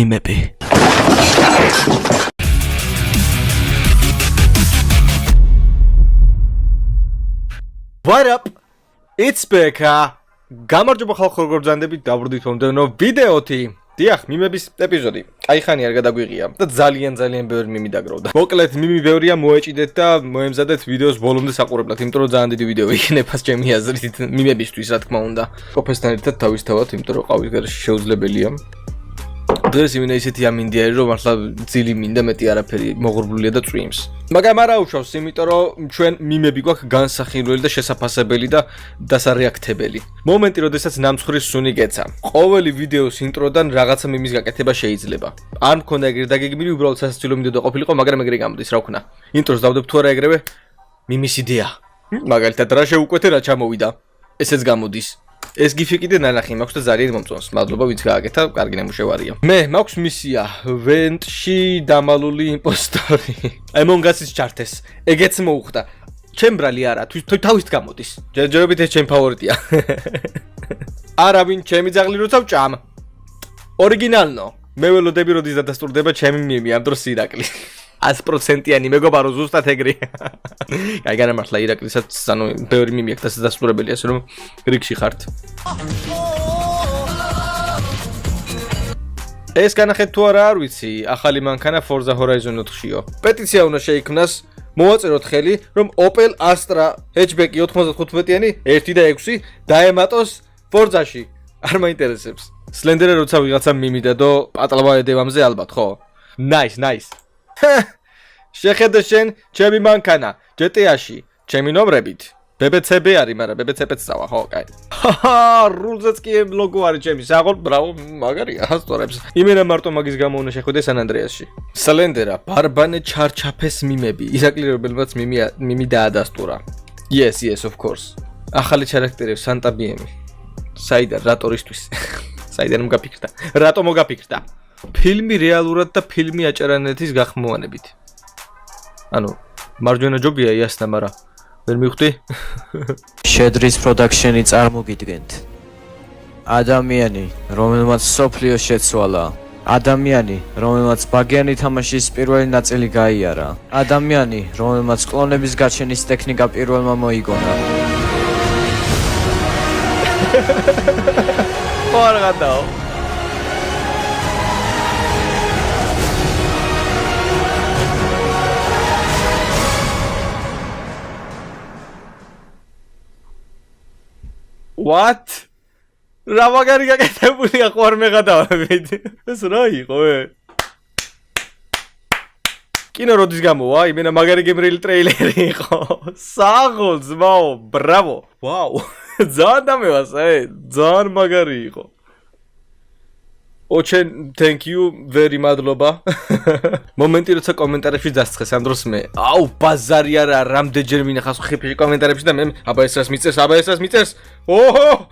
მიმები. What up? It's Becca. გამარჯობა ხალხო, როგორ ბრძანდებით, დავრდით მომდევნო ვიდეოთი. დიახ, მიმების ეპიზოდი. კაიხანი არ გადაგვიღია და ძალიან ბევრი მიმი დაგროვდა. მოკლედ, მიმი ბევრია, მოეჭიდეთ და მოემზადეთ ვიდეოს ბოლომდე საყურებლად, იმიტომ რომ ძალიან დიდი ვიდეო იქნება ჩემი აზრით მიმებისთვის, რა თქმა უნდა. ყოფესთან ერთად თავისთავად, იმიტომ რომ ყავის გარეშე შეუძლებელია. დღეს იმენა ისეთი ამინდიარი რომ მართლა ძილი მინდა მეტი არაფერი მოღრუბლულია და წვიმს. მაგრამ არა უშავს, იმიტომ რომ ჩვენ მიმები გვაქვს განსახილველი და შესაფასებელი და დასარეაქტებელი. მომენტი, როდესაც ნამცხვრის სუნი გეცა. ყოველი ვიდეოს ინტროდან რაღაცა მიმის გაკეთება შეიძლება. არ მქონდა ეგრე დაგეგმილი, უბრალოდ სასაცილო მინდოდა ყოფილიყო, მაგრამ ეგრე გამოდის, რა ვქნა. ინტროს დავდებ თუ არა ეგრევე მიმის იდეა. მაგალითად რა შეუკვეთე რა ჩამოვიდა. ესეც გამოდის. ეს გიფი კიდე ნანახი მაქვს და ძალიან მომწონს. მადლობა ვინც გააკეთა, კარგი ნამუშევარია. მე მაქვს მისია ვენტში დამალული იმპოსტორი. Among Us-ის ჩართეს. ეგეც მოუხდა. ჩემ ბრალი არა, თავით გამოდის. ჯერჯერობით ეს ჩემ ფავორიტია. არავინ ჩემი ძაღლი როცა ვჭამ. ორიგინალნო. მე ველოდები როდის დადასტურდება ჩემი მიმი ამ დროს ირაკლი. 100%-იანი მეგობარო ზუსტად ეგრე. აი განამართლა ირაკლისაც, ანუ ბევრი მიმი აქვს დასასტურებელი, ასე რომ რიგში ხართ. ეს განახეთ თუ არა არ ვიცი, ახალი მანქანა Forza Horizon 4-შიო. პეტიცია უნდა შეიქმნას, მოვაწეროთ ხელი, რომ Opel Astra hatchback-ი 95-იანი 1 და 6 დაემატოს Forza-ში. არ მაინტერესებს. Slender-ე როცა ვიღაცა მიმიდადო პატლავა ედევამზე ალბათ, ხო? Nice. შეხედე შენ ჩემი მანქანა GTA-ში, ჩემი ნომრებით. BBC-ბი არის, მაგრამ BBC-ც წავა, ხო, კაი. რულზეც კი ლოგო არის ჩემი, საღოლ, ბრავო, მაგარია, ასტორებს. იმენა მარტო მაგის გამო უნდა შეხვიდე სან ანდრეასში. Slender-ა, ბარბანე ჩარჩაფეს მიმები, იზაკლი რომელმაც მიმი დაადასტურა. Yes, of course. ახალი ჩარაქტერი სანტა ბიემი. საიდან რატორისთვის? საიდან მოგაფიქრდა? რატო მოგაფიქრდა? ფილმი რეალურად და ფილმი აჭარანეთის გახმოვანებით. ანუ მარჯვენა ჯობია იასნა, მაგრამ ვერ მივხვდი. შედრის პროდაქშენი წარმოგიდგენთ. ადამიანი, რომელმაც სოფლიო შეცვალა. ადამიანი, რომელმაც ბაგიანი თამაშის პირველი ნაწილი გაიარა. ადამიანი, რომელმაც კლონების გაჩენის ტექნიკა პირველმა მოიგონა. ხარ გადაო. What? რა მაგარი გაკეთებულია ხო არ მეღადავებით. ეს რა იყო ე? კინო როდის გამოვა? იმენა მაგარი გემრიელი ტრეილერი იყო. საღოლ ძმაო, ბრავო. ვაუ. ძალიან დამევასა ე, ძალიან მაგარი იყო. ოჩენ, thank you, very მადლობა. მომენტი როცა კომენტარებში დასწრეს ამ დროს მე. აუ, ბაზარი არა, რამდენჯერ მინახავს ხიფში კომენტარებში და მე აბა ეს რას მიწერს? ოჰო!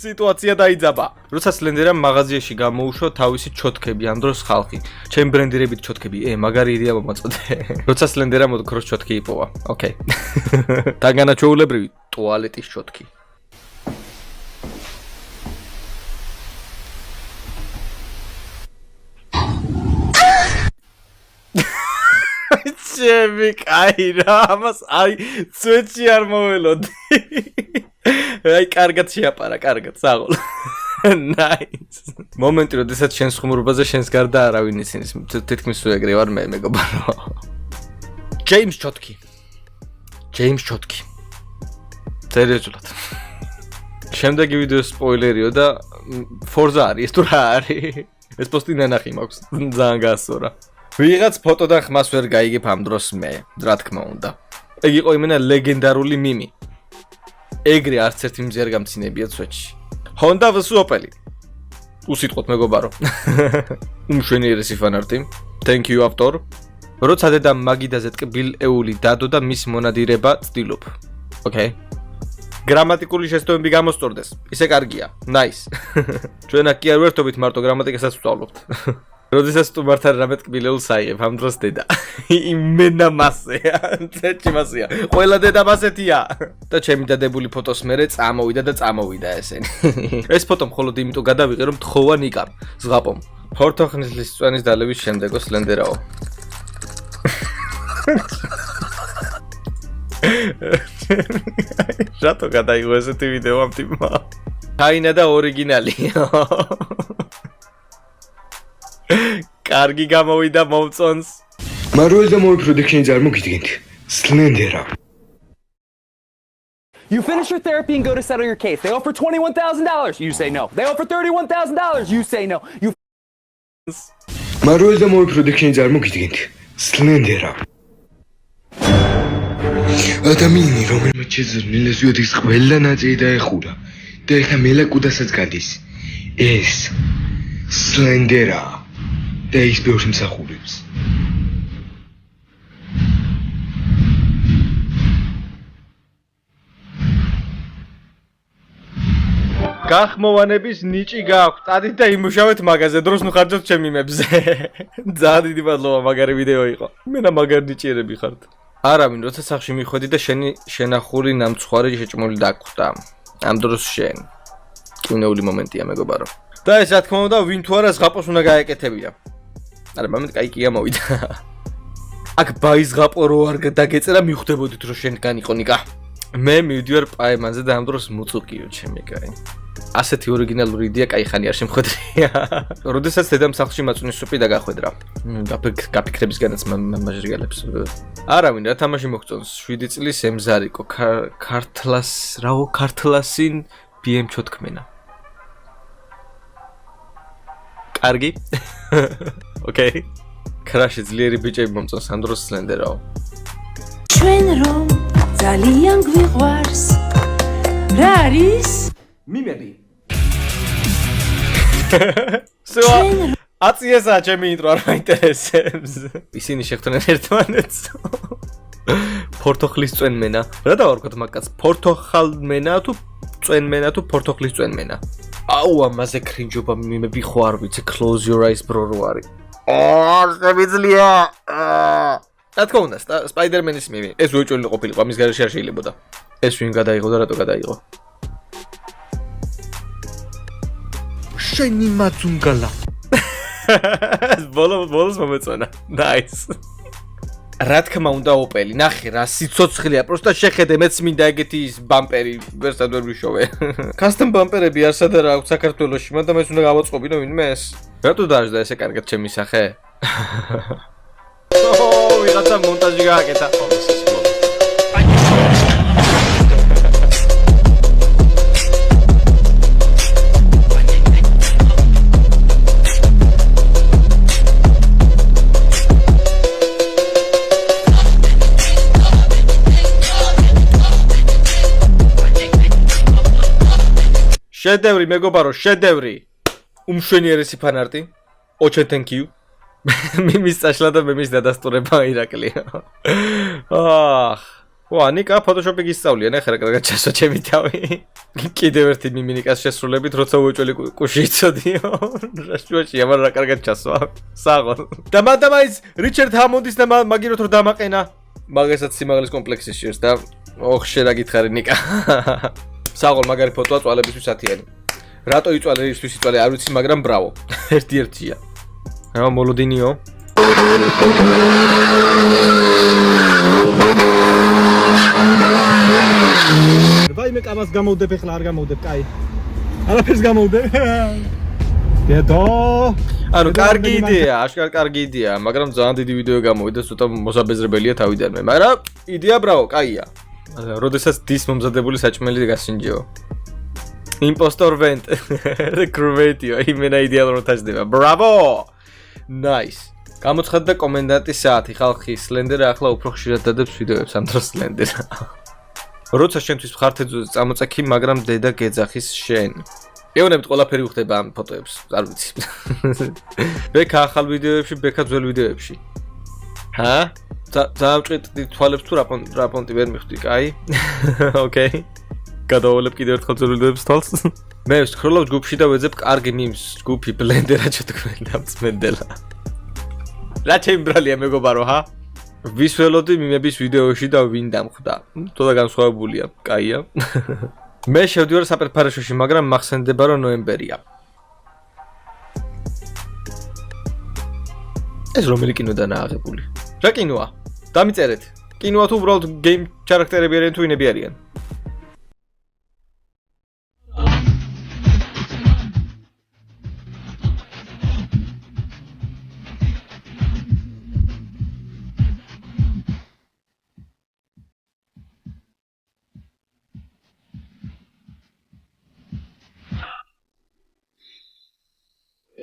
სიტუაცია დაიძაბა. როცა Slender-ამ მაღაზიაში გამოუშვა თავისი ჩოთქები, ამ დროს ხალხი. ჩემ ბრენდირებით ჩოთქები, მაგარი იდეა მომაწოდე. როცა Slender-ამ ოქროს ჩოთქი იპოვა. ოკეი. თანგანაჩვეულებრივი ტუალეტის ჩოთქი. ჩემი კაი რა, ამას აი წვეთში არ მოველოდი. აი კარგად შეაპარა, კარგად, საღოლ. Nice. მომენტი, როდესაც შენს ხუმრობაზე შენს გარდა არავინ ისინის, თითქმის თუ ეგრე ვარ მე მეგობარო. James Chotki. სერიოზულად. შემდეგი ვიდეო სპოილერიო და Forza არის, თუ რა არის? ეს პოსტი ნანახი მაქვს, ძალიან გაასწორა. ვიღაც ფოტოდან ხმას ვერ გაიგებ ამ დროს მე, რა თქმა უნდა. ეგ იყო იმენა ლეგენდარული მიმი. ეგრე არც ერთი მიმზე არ გამცინებია Switch-ში. Honda vs Opel. უსიტყვოდ მეგობარო. უმშვენიერესი ფანარტი. Thank you ავტორ. როცა დედა მაგიდაზე ტკბილეული დადო და მის მონადირება ცდილობ. Okay. გრამატიკული შეცდომები გამოსწორდეს. ისე კარგია. Nice. ჩვენ აქ კი არ ვერთობით, მარტო გრამატიკასაც ვსწავლობთ. როდესაც თუ მართ არ რამე ტკბილეულს აიებ, ამ დროს დედა. იმენა მასეა, წეჭი მასეა. ყველა დედა მასეთია. და ჩემი დადებული ფოტოს მერე წამოვიდა ესენი. ეს ფოტო მხოლოდ იმიტომ გადავიღე, რომ თხოვა ნიკამ, ზღაპომ. ფორთოხნის წვენის დალევის შემდეგო სლენდერაო. რატო გადაიღო ესეთი ვიდეო ამ ტიპმა? ჩაინა და ორიგინალი. კარგი გამოვიდა მომწონს. Marvel და Marvel Production-ი წარმოგიდგენთ. Slendera. You finish your therapy and go to settle your case. They offer $21,000. You say no. They offer $31,000. You say no. You Marvel და Marvel Production-ი წარმოგიდგენთ. Slendera. ადამიანი, რომელმაც შეძრნილ ზვიათის ყველა ნაწილი დაეხურა და ეხლა მელაკუდასაც გადის. ეს Slendera და ის ბევრს მსახურებს. გახმოვანების ნიჭი გაქვთ. წადით და იმუშავეთ მაგაზე, დროს ნუხარჯოთ ჩემი მებზე. ძალიან დიდი მადლობა, მაგარი ვიდეო იყო. მენა მაგარი ნიჭიერები ხართ. არავინ, როცა სახში მიხვედი და შენი შენახური ნამცხვარი შეჭმული დაგხვდა. ამ დროს შენ. კინეული მომენტია, მეგობარო. და ეს რა თქმა უნდა, ვინ თუ არა ზღაპოს უნდა გაეკეთებია. არა, მომენტ კაიკია მოვიდა. აქ ბაიზღაპო რო არ დაგეწერა, მიხვდებოდით რომ შენგან იყო ნიკა. მე მივდივარ პაემანზე და ამ დროს მოწუყიო ჩემი კაი. ასეთი ორიგინალური იდეა კაი ხანი არ შემხვედრია. როდესაც დედამ სახლში მაწვნის სუპი დაგახვედრა. გაფიქრებისგანაც მაჟრიალებს. არავინ რა თამაში მოგწონს 7 წლის ემზარიკო ქართლას რაო ქართლასინ BM ჩოთქმენა. კარგი. ოკეი. კრაში ძლიერი ბიჭები მომწონს ამ დროს სლენდერაო. ჩვენ რომ ძალიან გვიყვარს რა არის მიმები. სუა აციესა ჩემი ინტრო არ მაინტერესებს. ისინი შეხვდნენ ერთმანეთს. ფორთოხლის წვენმენა. რა დავარქოთ მაგას? ფორთოხალმენა თუ წვენმენა თუ ფორთოხლის წვენმენა? აუ ამაზე კრინჯობა მიმები ხო არ ვიცი close your eyes bro რო არის. შემიძლია. რა თქმა უნდა, სპაიდერმენის მიმი. ეს უეჭველი ყოფილიყო, ამის გარეშე არ შეიძლებოდა. ეს ვინ გადაიღო და რატო გადაიღო? შენი მაწუნგალა. ბოლოს მომეწონა. Nice. რა თქმა უნდა, ოპელი, ნახე რა სიცოცხლეა, პროსტა შეხედე, მეც მინდა ეგეთი ბამპერი, ვერსად ვერ ვიშოვე. Custom ბამპერები არსა და რა აქვს საქართველოში, მაგრამ ეს უნდა გავაწყობინო ვინმე ეს. რატო დააჟდა ესე კარგად ჩემი სახე? ვიღაცა მონტაჟი გააკეთა. შედევრი მეგობარო, შედევრი. უმშვენიერესი ფანარტი. ოჩე thank you. მიმის წაშლა და მემის დადასტურება ირაკლი. ვა, ნიკა ფოტოშოპი გისწავლიან, ახლა რა კარგად ჩასვა ჩემი თავი. კიდევ ერთი მიმინიკას შესრულებით, როცა უეჭველი კუში იცოდიო. რა შუაშია, მაგრამ რა კარგად ჩასვა. საღო. და მანდამაის რიჩარდ ჰამონდის და მაგიროთ რომ დამაყენა. მაგასაც სიმაღლის კომპლექსი შეერს და ოხ შე რა გითხარი ნიკა. საღოლ მაგარი ფოტოა წვალებისთვის ათიანი. რატო იწვალე ისთვის იწვალე არ ვიცი, მაგრამ ბრავო. ერთ-ერთია. რა მოლოდინიო. ვაიმე კამას გამოვდებ ახლა არ გამოვდებ, კაი. არაფერს გამოვდებ. დედო. ანუ კარგი იდეა, აშკარ კარგი იდეა, მაგრამ ძალიან დიდი ვიდეო გამოვიდა, ცოტა მოსაბეზრებელია თავიდანვე, მაგრამ იდეა ბრავო, კაია. როდესაც დის მომზადებული საჭმელი გასინჯეო. იმპოსტორ ვენტ. კრუვეტიო, იმენა იდეალურად თაჯდება. ბრავო! Nice. გამოცხადდა კომენდანტის საათი, ხალხი სლენდერა ახლა უფრო ხშირად დადებს ვიდეოებს ამ დროს სლენდერა. როცა შენთვის მხართეძუზე წამოწექი, მაგრამ დედა გეძახის შენ. ეუბნებით ყველაფერი უხდება ამ ფოტოებს, არ ვიცი. ბექა ახალ ვიდეოებში, ბექა ძველ ვიდეოებში. ჰა? დაავჭრიტი თვალებს თუ რა პონტი ვერ მიხვდი, კაი? ოკეი. გადავალებ კიდევ ერთხელ ძველ ვიდეოებს თვალს. მე ვსკროლობ ჯგუფში და ვეძებ კარგი მიმს, ჯგუფი ბლენდერა ჩათქვენ და მწმენდელა. რა ჩემი ბრალია მეგობარო, ჰა? ვის ველოდი მიმების ვიდეოში და ვინ დამხვდა? თოდა განსხვავებულია, კაია. მე შევდივარ საპერფარეშოში, მაგრამ მახსენდება რომ ნოემბერია. ეს რომელი კინოდანაა აღებული? რა კინოა? დამიწერეთ. კინოა თუ უბრალოდ გეიმ ჩარაქტერები არიან თუ ინები არიან?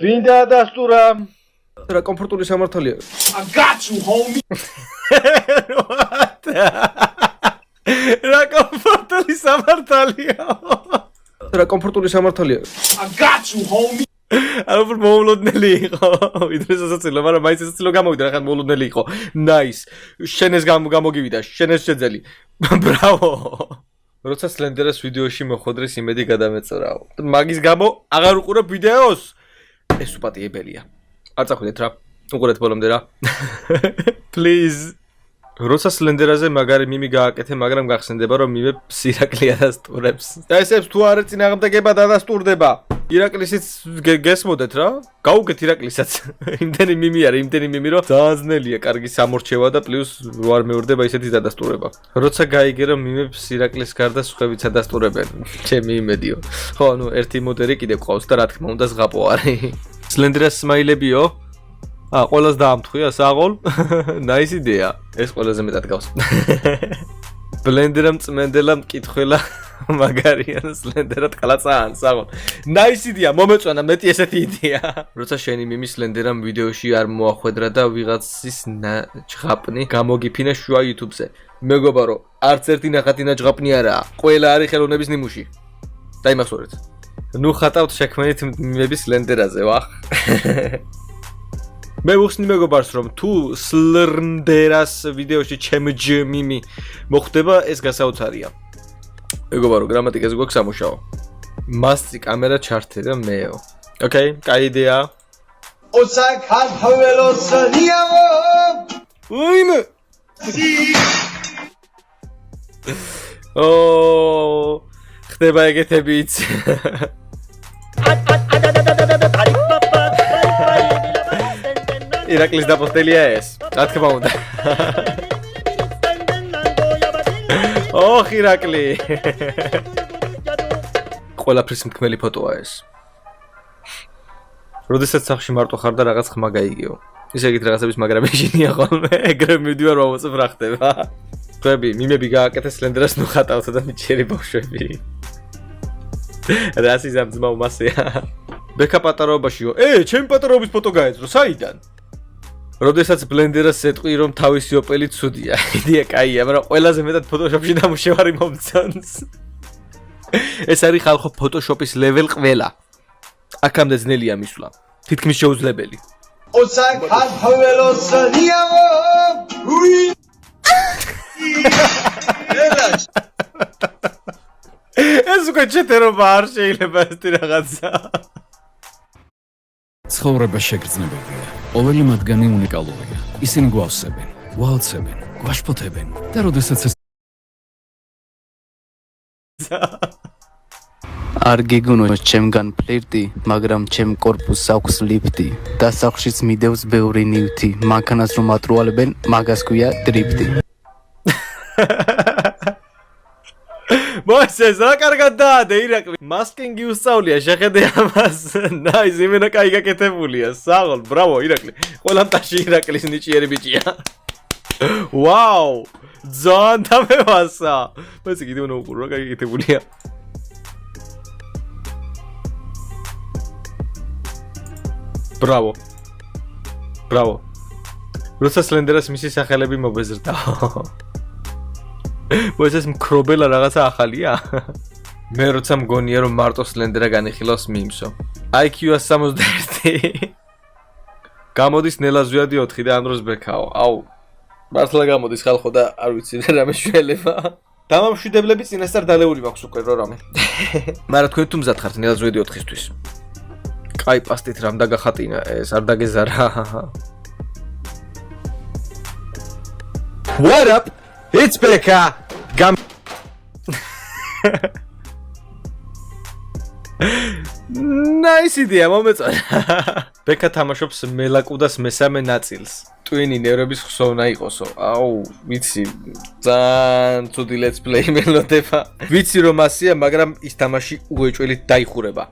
ვინ დაადასტურა? რა კომფორტული სამართალია? I got you, homie. რა კომფორტული სამართალია? რა კომფორტული სამართალია? I got you, homie. არა მოულოდნელი იყო. ვიდრე სასაცილო, მაგრამ მაინც სასაცილო გამოვიდა, ხან მოულოდნელი იყო. Nice. შენეს გამოგივიდა, შენეს შეძელი. Bravo. როცა სლენდერას ვიდეოში მოხვედრის იმედი გადამეწრაო. მაგის გამო აღარ უყურებ ვიდეოს. ეს უპატიებელია. არ წახვიდეთ რა. უყურეთ ბოლომდე რა. Please. როცა სლენდერაზე მაგარი მიმი გააკეთე, მაგრამ გახსენდება რომ მიმე ირაკლი ადასტურებს. და ესებს თუ არ წინააღმდეგება დადასტურდება. ირაკლისიც გესმოდეთ რა. გაუგეთ ირაკლისაც. იმდენი მიმი არის, იმდენი მიმი რომ ძალიან ძნელია კარგი სამორჩევა და პლუს რო არ მეორდება ისეთი დადასტურება. როცა გაიგე რომ მიმებს ირაკლის გარდა სხვებიც ადასტურებენ. ჩემი იმედიო. ხო, ნუ ერთი მოდერი კიდე ყავს და რა თქმა უნდა ზღაპო არის. სლენდერას სმაილებიო. ყველას დაამთხვია საღოლ. Nice idea. ეს ყველაზე მეტად გავს. ბლენდერამ წმენდელამ მკითხველა მაგარიან სლენდერად ყლაცან საღოლ. Nice idea. მომეწონა მეტი ესეთი იდეა. როცა შენი მიმი სლენდერამ ვიდეოში არ მოახვედრა და ვიღაცის ჟღაპნი გამოგიფინა შუა YouTube-ზე. მეგობა რომ არც ერთი ნახატინა ჟღაპნი არაა. ყველა არის ხელოვნების ნიმუში. დაიმახსოვრეთ. ნუ ხატავთ შექმნით მიმების სლენდერაზე, ვახ. მე ვუხსნი მეგობარს რომ თუ სლენდერას ვიდეოში ჩემჯ მიმი მოხდება ეს გასაოცარია. მეგობა რომ გრამატიკაზე გვაქვს სამუშაო. მასწი კამერა ჩართე და მეო. ოკეი, კაი იდეა. Osa ქართველოს ნიავო. უიმე. ხდება ეგეთებიც. ირაკლის დაპოსტელია ეს. რა თქმა უნდა. ოხ ირაკლი. ყველაფრის მქმელი ფოტოა ეს. როდესაც სახში მარტო ხარ და რაღაც ხმა გაიგეო. ისე ეგეთ რაღაცების მაგრა მეშინია ხოლმე. ეგრე მივდივარ მომწევ რა ხდება. ხვები, მიმები გააკეთე სლენდერას ნუ ხატავთ და მიჩერი ბავშვები. რა სიზამ ძმაო მასეა. ბექა პატარაობაშიო. ჩემი პატარაობის ფოტო გაეძრო, საიდან? როდესაც ბლენდერას ეტყვი რომ თავისი ოპელი ცუდია. იდეა კაია, მაგრამ ყველაზე მეტად ფოტოშოპში დამუშევარი მომწონს. ეს არის ხალხო ფოტოშოპის level ყველა. აქამდე ძნელია მისვლა. თითქმის შეუძლებელი. Osa ქართველოს ნიავო. ეს უკვე ჩეთერობა არ შეიძლება ესეთი რაღაცა. ცხოვრება შეგრძნებებია. ყოველი მათგანი უნიკალურია. ისინი გვავსებენ, გვაოცებენ, გვაშფოთებენ და როდესაც ეს არ გიგონოს ჩემგან ფლირტი, მაგრამ ჩემ კორპუსს აქვს ლიფტი და სახლშიც მიდევს ბევრი ნივთი. მანქანას რომ ატრუალებენ, მაგას ქვია დრიფტი. მოიცეს რა კარგად დაადე ირაკლი. მასკინგი უსწავლია, შეხედე ამას. Nice, იმენა კაი გაკეთებულია. საღოლ, ბრავო ირაკლი. ყველა მტაში ირაკლის ნიჭიერი ბიჭია. ვაუ! ძალიან დამევასა. მეც კიდე უნდა უყურო, რა კაი გაკეთებულია. ბრავო. ბრავო. როცა სლენდერას მისი სახელები მობეზრდა. მოიცეს მკრობელა რაღაცა ახალია? მე როცა მგონია რომ მარტო სლენდერა განიხილავს მიმსო. IQ-ა 61. გამოდის ნელა ზვიადი 4 და ანდროს ბექაო. აუ. მართლა გამოდის ხალხო და არ ვიცი რა მეშველება. დამამშვიდებლები წინასწარ დალეული მაქვს უკვე რო რამე. მაგრამ თქვენ თუ მზად ხართ ნელა ზვიადი 4-ისთვის. კაი პასტით რამ დაგახატინა ეს არ დაგეზარა. What up? It's Becca. Gam Nice idea, მომეწონა. ბექა თამაშობს მელაკუდას მესამე ნაწილს. ტვინი ნევრების ხსოვნა იყოსო. აუ, ვიცი, ძალიან ცუდი let's play მელოდება. ვიცი რომ ასია, მაგრამ ის თამაში უეჭველით დაიხურება.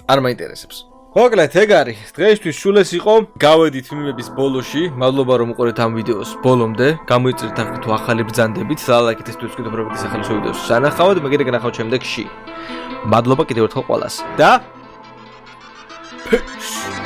არ მაინტერესებს. მოკლედ, ეგ არის. დღეისთვის სულ ეს იყო. გავედით ფილმების ბოლოში. მადლობა რომ უყურეთ ამ ვიდეოს ბოლომდე. გამოიწერეთ ახლა თუ ახალი ბრძანდებით. ლაიქით ეს თუ ვიდეო პროექტის ახალი ვიდეოს სანახავად, მე კიდე განახავთ შემდეგში. მადლობა კიდევ ერთხელ ყველას. და Peace.